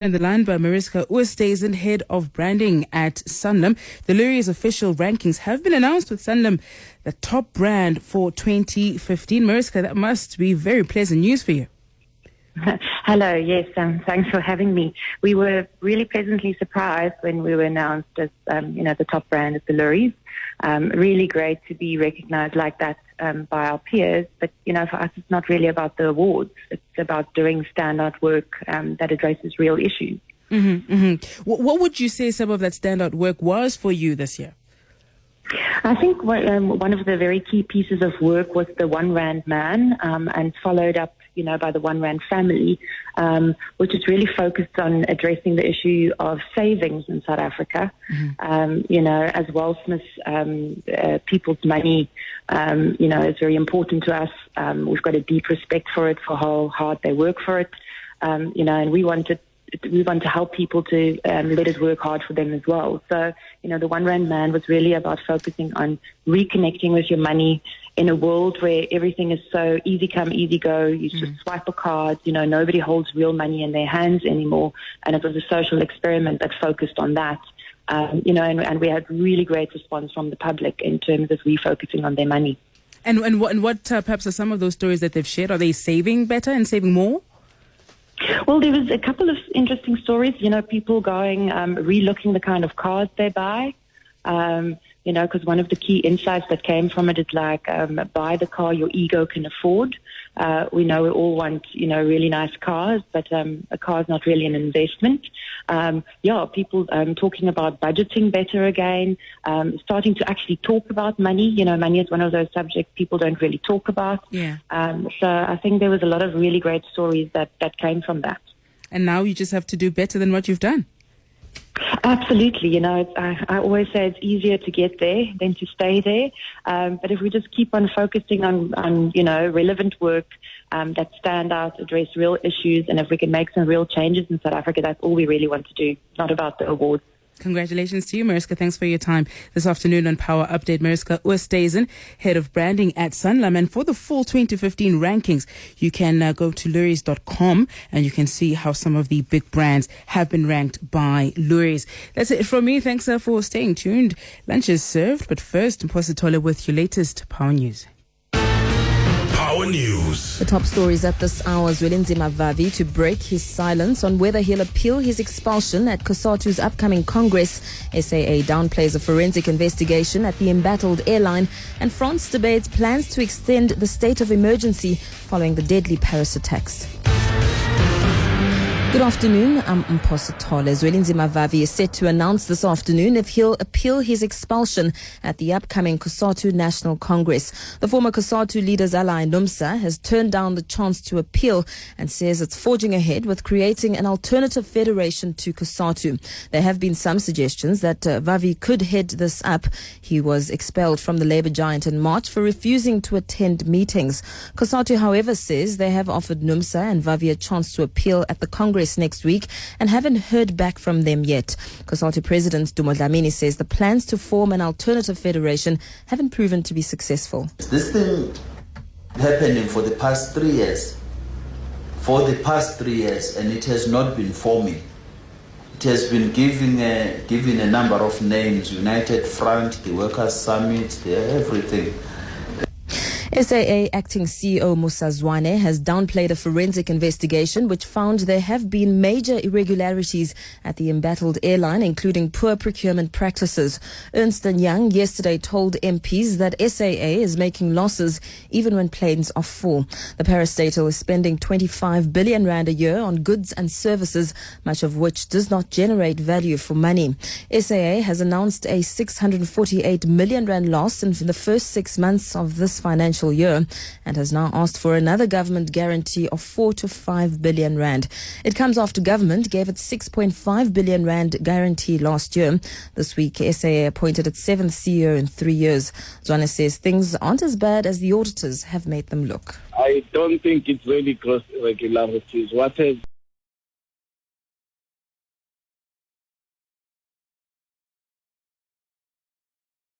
And the line by Mariska Oosthuizen, head of branding at Sanlam. The Loeries Official Rankings have been announced, with Sanlam the top brand for 2015. Mariska, that must be very pleasant news for you. Hello, yes, thanks for having me. We were really pleasantly surprised when we were announced as, the top brand at the Loeries. Really great to be recognized like that by our peers. But, for us, it's not really about the awards. It's about doing standout work that addresses real issues. Mm-hmm, mm-hmm. What would you say some of that standout work was for you this year? I think one of the very key pieces of work was the One Rand Man, and followed up, by the One Rand family, which is really focused on addressing the issue of savings in South Africa. Mm-hmm. As wealthless people's money, is very important to us. We've got a deep respect for it, for how hard they work for it, and we want to help people to let it work hard for them as well. So, the One Rand Man was really about focusing on reconnecting with your money in a world where everything is so easy come, easy go. You just swipe a card. Nobody holds real money in their hands anymore. And it was a social experiment that focused on that. And we had really great response from the public in terms of refocusing on their money. And what perhaps are some of those stories that they've shared? Are they saving better and saving more? Well, there was a couple of interesting stories, people going, re-looking the kind of cars they buy, because one of the key insights that came from it is like, buy the car your ego can afford. We know we all want, really nice cars, but a car is not really an investment. People talking about budgeting better again, starting to actually talk about money. Money is one of those subjects people don't really talk about. Yeah. So I think there was a lot of really great stories that came from that. And now you just have to do better than what you've done. Absolutely. I always say it's easier to get there than to stay there. But if we just keep on focusing on relevant work that stand out, address real issues, and if we can make some real changes in South Africa, that's all we really want to do, not about the awards. Congratulations to you, Mariska. Thanks for your time this afternoon on Power Update. Mariska Oosthuizen, head of branding at Sanlam. And for the full 2015 rankings, you can go to loeries.com and you can see how some of the big brands have been ranked by Loeries. That's it from me. Thanks for staying tuned. Lunch is served, but first, Mpositole with your latest Power News. Power News. The top stories at this hour: Zwelinzima Vavi to break his silence on whether he'll appeal his expulsion at COSATU's upcoming Congress. SAA downplays a forensic investigation at the embattled airline. And France debates plans to extend the state of emergency following the deadly Paris attacks. Good afternoon, I'm Mpositole. Zwelinzima Vavi is set to announce this afternoon if he'll appeal his expulsion at the upcoming COSATU National Congress. The former COSATU leader's ally NUMSA has turned down the chance to appeal and says it's forging ahead with creating an alternative federation to COSATU. There have been some suggestions that Vavi could head this up. He was expelled from the Labour giant in March for refusing to attend meetings. COSATU, however, says they have offered NUMSA and Vavi a chance to appeal at the Congress next week and haven't heard back from them yet. COSATU President Dumo Dlamini says the plans to form an alternative federation haven't proven to be successful. This thing happening for the past 3 years. And it has not been forming. It has been giving a number of names: United Front, the Workers' Summit, everything. SAA acting CEO Musa Zwane has downplayed a forensic investigation which found there have been major irregularities at the embattled airline, including poor procurement practices. Ernst & Young yesterday told MPs that SAA is making losses even when planes are full. The parastatal is spending 25 billion rand a year on goods and services, much of which does not generate value for money. SAA has announced a 648 million rand loss in the first 6 months of this financial year and has now asked for another government guarantee of 4 to 5 billion rand. It comes after government gave it 6.5 billion rand guarantee last year. This week, SAA appointed its 7th CEO in 3 years. Zwane says things aren't as bad as the auditors have made them look. I don't think it's really gross irregularities. What has